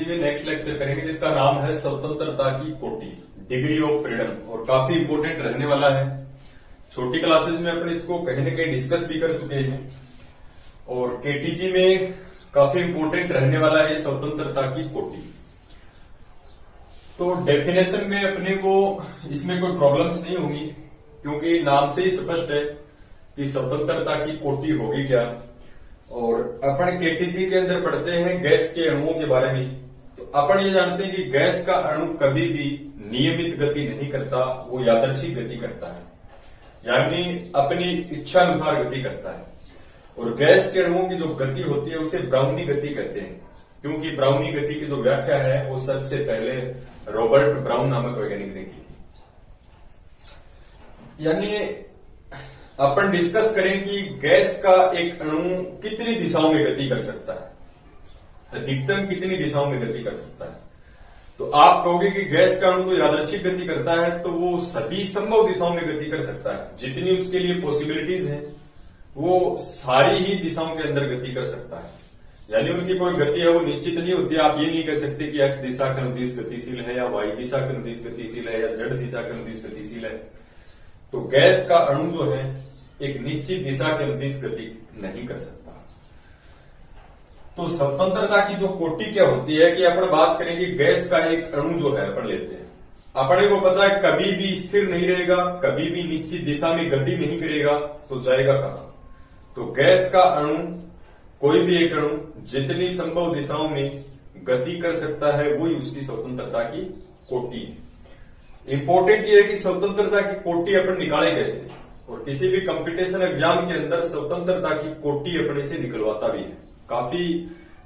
में next lecture करेंगे जिसका नाम है स्वतंत्रता की कोटि, डिग्री ऑफ फ्रीडम, और काफी इंपोर्टेंट रहने वाला है। छोटी क्लासेस में अपन इसको कहीं ना कहीं डिस्कस भी कर चुके हैं और केटीजी में काफी इंपोर्टेंट रहने वाला है ये स्वतंत्रता की कोटि। तो डेफिनेशन में अपने को इसमें कोई प्रॉब्लम्स नहीं होंगी क्योंकि नाम से ही स्पष्ट है कि स्वतंत्रता की कोटि होगी क्या। और अपन केटीजी के अंदर पढ़ते हैं गैस के अणुओं के बारे में। तो अपन ये जानते हैं कि गैस का अणु कभी भी नियमित गति नहीं करता, वो यादृच्छिक गति करता है, यानी अपनी इच्छा अनुसार गति करता है। और गैस के अणुओं की जो गति होती है उसे ब्राउनी गति कहते हैं, क्योंकि ब्राउनी गति की जो व्याख्या है वो सबसे पहले रॉबर्ट ब्राउन नामक वैज्ञानिक ने की थी। यानी अपन डिस्कस करें कि गैस का एक अणु कितनी दिशाओं में गति कर सकता है, अधिकतम कितनी दिशाओं में गति कर सकता है। तो आप कहोगे कि गैस का अणु तो यादृच्छिक गति करता है, तो वो सभी संभव दिशाओं में गति कर सकता है, जितनी उसके लिए पॉसिबिलिटीज हैं वो सारी ही दिशाओं के अंदर गति कर सकता है। यानी उनकी कोई गति है वो निश्चित नहीं होती। आप ये नहीं कह सकते कि एक्स दिशा के अनुदिश गतिशील है या वाई दिशा के अनुदिश गतिशील है या जेड दिशा के अनुदिश गतिशील है। तो गैस का अणु जो है एक निश्चित दिशा के अनुदिश गति नहीं कर सकता। तो स्वतंत्रता की जो कोटि क्या होती है कि अपन बात करें कि गैस का एक अणु जो है अपन लेते हैं, अपने को पता है कभी भी स्थिर नहीं रहेगा, कभी भी निश्चित दिशा में गति नहीं करेगा, तो जाएगा कहां। तो गैस का अणु, कोई भी एक अणु जितनी संभव दिशाओं में गति कर सकता है वही उसकी स्वतंत्रता की कोटि है। इंपॉर्टेंट ये है कि स्वतंत्रता की कोटि अपन निकाले कैसे, और किसी भी कंपटीशन एग्जाम के अंदर स्वतंत्रता की कोटि अपने से निकलवाता भी है। काफी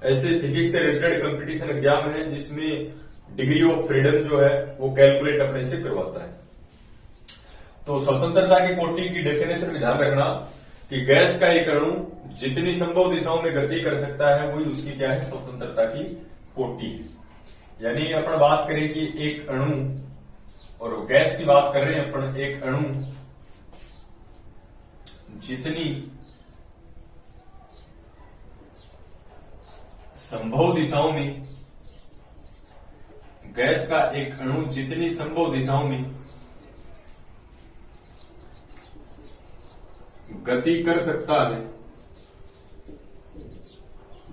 ऐसे फिजिक्स से रिलेटेड कंपटीशन एग्जाम है जिसमें डिग्री ऑफ फ्रीडम जो है वो कैलकुलेट अपने से करवाता है। तो स्वतंत्रता की कोटि की डेफिनेशन में ध्यान रखना कि गैस का एक अणु जितनी संभव दिशाओं में गति कर सकता है वही उसकी क्या है, स्वतंत्रता की कोटि है। यानी अपन बात करें कि एक अणु, और गैस की बात कर रहे हैं अपन, एक अणु जितनी संभव दिशाओं में, गैस का एक अणु जितनी संभव दिशाओं में गति कर सकता है,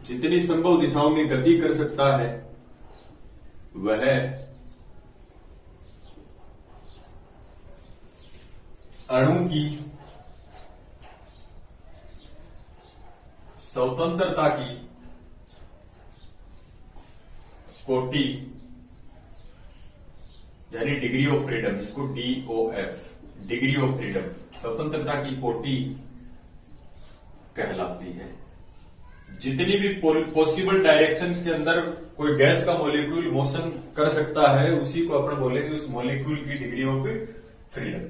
जितनी संभव दिशाओं में गति कर सकता है वह अणु की स्वतंत्रता की कोटि, यानी डिग्री ऑफ फ्रीडम, इसको DOF, डिग्री ऑफ फ्रीडम, स्वतंत्रता की कोटि कहलाती है। जितनी भी पॉसिबल डायरेक्शन के अंदर कोई गैस का मॉलिक्यूल मोशन कर सकता है उसी को अपन बोलेंगे उस मॉलिक्यूल की degree of freedom.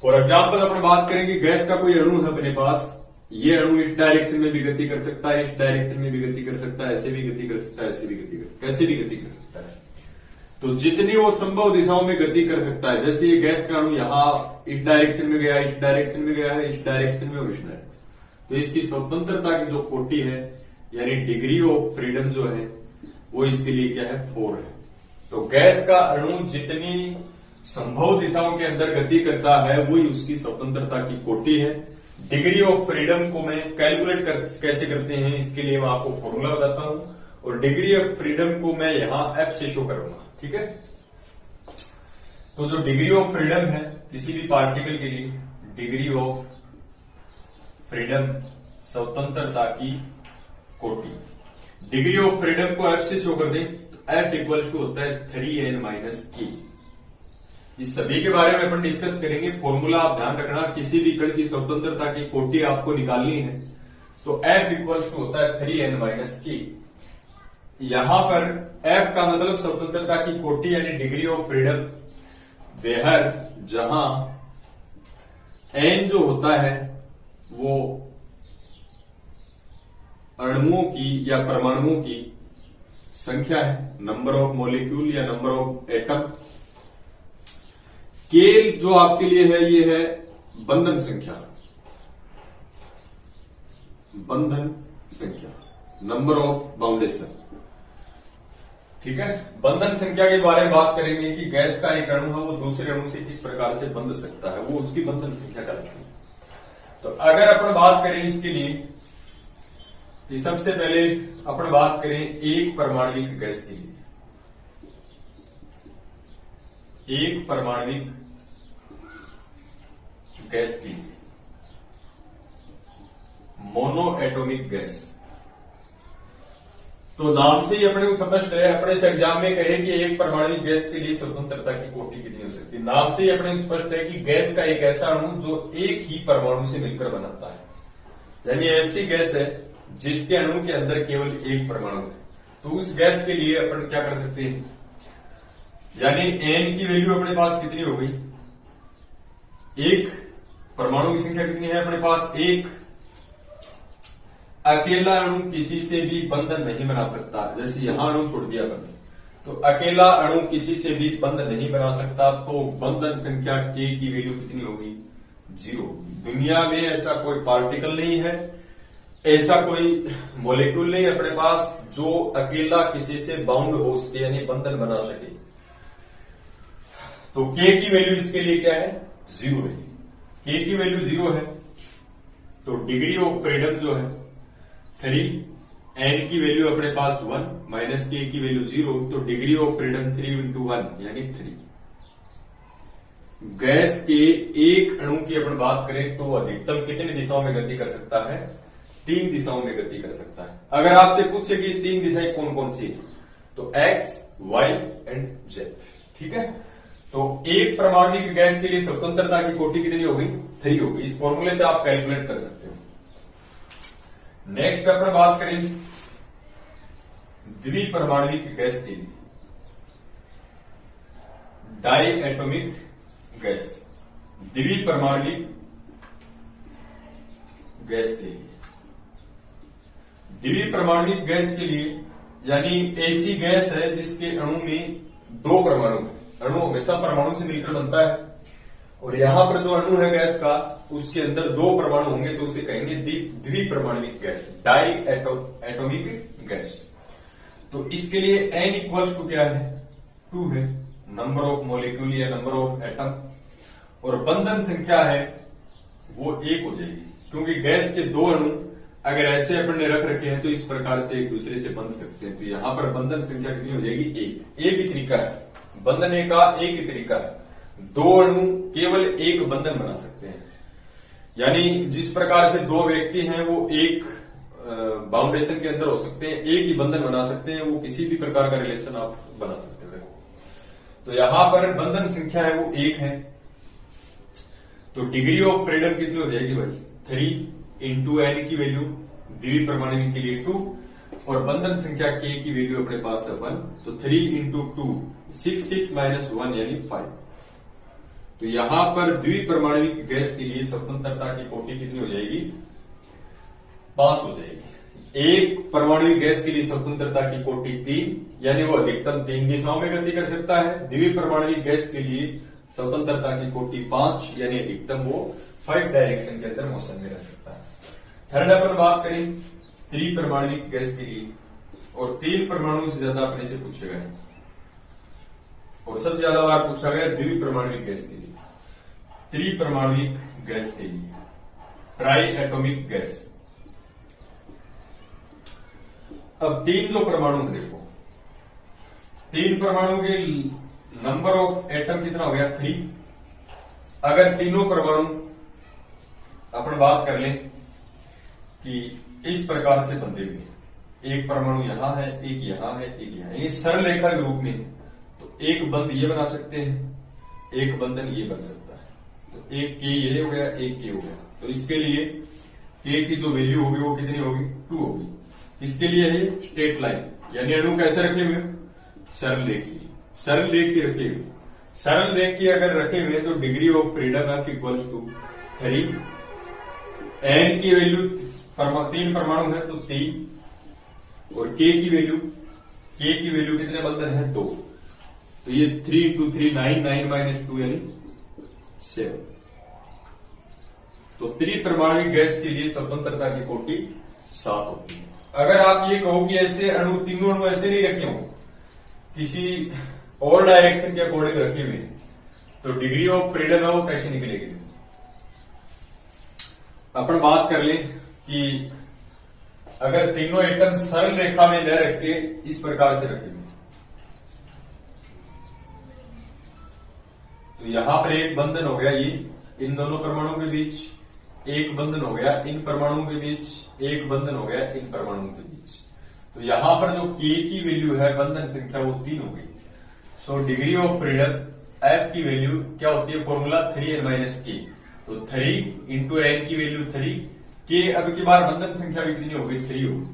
For example अपन बात करेंगे गैस का कोई अणु है अपने पास, ये अणु इस डायरेक्शन में भी गति कर सकता है, इस डायरेक्शन में भी गति कर सकता है, ऐसे भी गति कर सकता है, ऐसे भी गति कर, कैसे भी गति कर सकता है। तो जितनी वो संभव दिशाओं में गति कर सकता है, जैसे ये गैस का अणु यहाँ इस डायरेक्शन में गया, इस डायरेक्शन में गया है, इस डायरेक्शन में और इस डायरेक्शन, तो इसकी स्वतंत्रता की जो कोटि है यानी डिग्री ऑफ फ्रीडम जो है वो इसके लिए क्या है, 4 है। तो गैस का अणु जितनी संभव दिशाओं के अंदर गति करता है वही उसकी स्वतंत्रता की कोटि है। डिग्री ऑफ फ्रीडम को मैं कैलकुलेट कैसे करते हैं इसके लिए मैं आपको फॉर्मूला बताता हूं, और डिग्री ऑफ फ्रीडम को मैं यहां F से शो करूंगा, ठीक है। तो जो डिग्री ऑफ फ्रीडम है किसी भी पार्टिकल के लिए, डिग्री ऑफ फ्रीडम, स्वतंत्रता की कोटि, डिग्री ऑफ फ्रीडम को F से शो कर दें तो F इक्वल टू होता है 3n-k। इस सभी के बारे में अपन डिस्कस करेंगे। फॉर्मूला आप ध्यान रखना, किसी भी कण की स्वतंत्रता की कोटि आपको निकालनी है तो F इक्वल टू होता है 3n-k। यहां पर F का मतलब स्वतंत्रता की कोटि यानी डिग्री ऑफ फ्रीडम, वेहर जहां n जो होता है वो अणुओं की या परमाणुओं की संख्या है, नंबर ऑफ मॉलिक्यूल या नंबर ऑफ एटम। K जो आपके लिए है ये है बंधन संख्या, बंधन संख्या, नंबर ऑफ बाउंडेशन, ठीक है। बंधन संख्या के बारे में बात करेंगे कि गैस का एक अणु है वो दूसरे अणु से किस प्रकार से बंध सकता है, वो उसकी बंधन संख्या कहलाती है। तो अगर अपन बात करें इसके लिए कि सबसे पहले अपन बात करें एक परमाणविक गैस के लिए, एक परमाणविक गैस के लिए, मोनो एटॉमिक गैस। तो नाम से ही अपने को स्पष्ट है, अपने इस एग्जाम में कहे कि एक परमाणु गैस के लिए स्वतंत्रता की कोटि कितनी हो सकती है। नाम से ही अपने को स्पष्ट है कि गैस का एक ऐसा अणु जो एक ही परमाणु से मिलकर बनाता है, यानी ऐसी गैस है जिसके अणु के अंदर केवल एक परमाणु है। तो उस गैस के लिए अपन क्या कर सकते हैं, यानी एन की वैल्यू अपने पास कितनी हो गई, एक परमाणु की संख्या कितनी है अपने पास, एक। अकेला अणु किसी से भी बंधन नहीं बना सकता, जैसे यहां अणु छोड़ दिया अपन, तो अकेला अणु किसी से भी बंध नहीं बना सकता, तो बंधन संख्या के की वैल्यू कितनी होगी, 0। दुनिया में ऐसा कोई पार्टिकल नहीं है, ऐसा कोई मॉलिक्यूल नहीं अपने पास जो अकेला किसी से बाउंड हो सके, यानी बंधन बना सके। तो के की वैल्यू इसके लिए क्या है, 0 है। के की वैल्यू 0 है, तो डिग्री ऑफ फ्रीडम जो है 3, एन की वैल्यू अपने पास 1 माइनस के की वैल्यू 0, तो डिग्री ऑफ फ्रीडम 3 into 1 यानी 3। गैस के एक अणु की अपन बात करें तो अधिकतम कितनी दिशाओं में गति कर सकता है, 3 दिशाओं में गति कर सकता है। अगर आपसे पूछे कि 3 दिशाएं कौन कौन सी है, तो एक्स, वाई एंड जेड। ठीक है। तो एक परमाणु गैस के लिए स्वतंत्रता की कोटि कितनी होगी, 3 होगी। इस फॉर्मूले से आप कैलकुलेट कर सकते हो। नेक्स्ट अपन बात करें द्विपरमाणविक गैस के लिए, डाई एटॉमिक गैस, द्विपरमाणविक गैस के लिए, द्विपरमाणविक गैस के लिए यानी ऐसी गैस है जिसके अणु में 2 परमाणु है। अणु हमेशा परमाणु से मिलकर बनता है, और यहां पर जो अणु है गैस का उसके अंदर 2 परमाणु होंगे, तो उसे कहेंगे द्विपरमाणविक गैस, डाई एटॉमिक गैस। तो इसके लिए n इक्वल्स टू क्या है, 2 है, नंबर ऑफ मॉलिक्यूल या नंबर ऑफ एटम, और बंधन संख्या है वो 1 हो जाएगी, क्योंकि गैस के 2 अणु अगर ऐसे अपन ने रख रखे हैं तो इस प्रकार से एक दूसरे से बंध सकते हैं। तो यहां पर बंधन संख्या कितनी हो जाएगी, 1। एक ही तरीका है बंधने का, एक ही तरीका है। 2 अणु केवल एक बंधन बना सकते हैं, यानी जिस प्रकार से 2 व्यक्ति हैं वो एक बाउंडेशन के अंदर हो सकते हैं, एक ही बंधन बना सकते हैं, वो किसी भी प्रकार का रिलेशन आप बना सकते हो। तो यहां पर बंधन संख्या है वो 1 है, तो डिग्री ऑफ फ्रीडम कितनी हो जाएगी भाई, 3 इंटू एन की वैल्यू द्विपरमाणु के लिए 2, और बंधन संख्या के की वैल्यू अपने पास है 1, तो 3 इंटू 2 6 माइनस 1 यानी 5। तो यहां पर द्विपरमाणविक गैस के लिए स्वतंत्रता की कोटि कितनी हो जाएगी, 5 हो जाएगी। एक परमाणु गैस के लिए स्वतंत्रता की कोटि 3, यानी वो अधिकतम 3 दिशाओं में गति कर सकता है। द्विपरमाणु गैस के लिए स्वतंत्रता की कोटि 5, यानी अधिकतम वो 5 डायरेक्शन के अंदर मोशन में रह सकता है। थर्ड अपन बात करें त्रिपरमाणविक गैस के लिए, और 3 परमाणु से ज्यादा अपने से पूछे गए, और सबसे ज्यादा बार पूछा गया द्विपरमाणविक गैस के लिए, त्रिपरमाणविक गैस के लिए, ट्राई एटॉमिक गैस। अब 3 जो परमाणु देखो, 3 परमाणु के नंबर ऑफ एटम कितना हो गया, 3। अगर तीनों परमाणु अपन बात कर लें कि इस प्रकार से बंधे हुए, एक परमाणु यहां है, एक यहां है, एक यहां है, सरल रेखा के रूप में, तो एक बंध ये बना सकते हैं, एक बंधन ये बन सकता है। तो एक के ये हो गया, एक के हो गया। तो इसके लिए के की जो वैल्यू होगी वो कितनी होगी, 2 होगी। इसके लिए है स्ट्रेट लाइन, यानी अणु कैसे रखे हुए, सरल रेखीय, सरल रेखीय रखे हुए। सरल रेखीय अगर रखे हुए तो degree of freedom F equals to 3, N की वैल्यू 3 परमाणु है तो 3, और के की वैल्यू कितने बंधन है, 2। तो ये 3 into 3 9, 9 minus 2 यानी 7। तो त्रिपरमाणु गैस के लिए स्वतंत्रता की कोटि 7 होती है। अगर आप ये कहो कि ऐसे अणु, तीनों अणु ऐसे नहीं रखे हो, किसी और डायरेक्शन के अकॉर्डिंग रखी हुई है, तो डिग्री ऑफ फ्रीडम है वो कैसे निकलेगी। अपन बात कर ले कि अगर तीनों एटम सरल रेखा में न रख के इस प्रकार से रखे, तो यहां पर एक बंधन हो गया, ये इन दोनों परमाणुओं के बीच एक बंधन हो गया, इन परमाणुओं के बीच एक बंधन हो गया, इन परमाणुओं के बीच। तो यहां पर जो k की वैल्यू है बंधन संख्या वो 3 हो गई। So degree of freedom f की वैल्यू क्या होती है, फॉर्मूला 3n-k। तो 3 इंटू n की वैल्यू 3, k अब की बार बंधन संख्या भी कितनी हो गई, 3 होगी।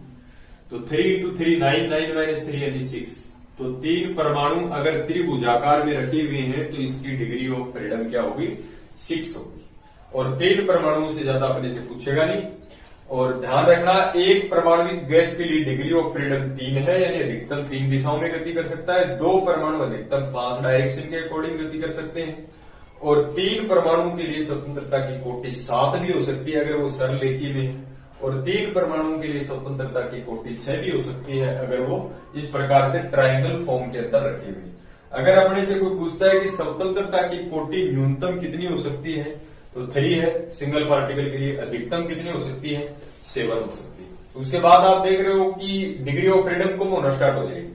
तो 3 इंटू 3 9, 9 माइनस 3 यानी 6। तो 3 परमाणु अगर त्रिभुजाकार में रखे हुए हैं तो इसकी डिग्री ऑफ फ्रीडम क्या होगी, 6 होगी। और 3 परमाणुओं से ज्यादा अपने से पूछेगा नहीं। और ध्यान रखना, एक परमाणुविक गैस के लिए डिग्री ऑफ फ्रीडम 3 है, यानी अधिकतम 3 दिशाओं में गति कर सकता है। 2 परमाणु अधिकतम 5 डायरेक्शन के अकॉर्डिंग गति कर सकते हैं। और 3 परमाणुओं के लिए स्वतंत्रता की कोटि 7 भी हो सकती है अगर वो सरल रेखी में है। और 3 परमाणुओं के लिए स्वतंत्रता की कोटि 6 भी हो सकती है अगर वो इस प्रकार से ट्राइंगल फॉर्म के अंदर रखी हुई। अगर अपने से कोई पूछता है कि स्वतंत्रता की कोटि न्यूनतम कितनी हो सकती है, तो 3 है। सिंगल पार्टिकल के लिए अधिकतम कितनी हो सकती है, 7 हो सकती है। उसके बाद आप देख रहे हो कि डिग्री ऑफ फ्रीडम कम होना स्टार्ट हो जाएगी।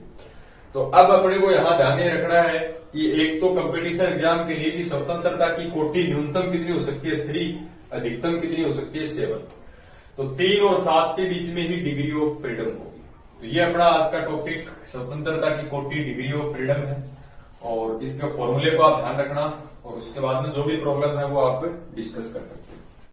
तो अब अपने को यहां ध्यान में रखना है कि एक तो कंपटीशन एग्जाम के लिए कि स्वतंत्रता की कोटि न्यूनतम कितनी हो सकती है, 3, अधिकतम कितनी हो सकती है, 7। तो 3 और 7 के बीच में ही डिग्री ऑफ फ्रीडम होगी। तो ये अपना आज का टॉपिक स्वतंत्रता की कोटि डिग्री ऑफ फ्रीडम है। और इसके फॉर्मूले को आप ध्यान रखना और उसके बाद में जो भी प्रॉब्लम है वो आप डिस्कस कर सकते हैं।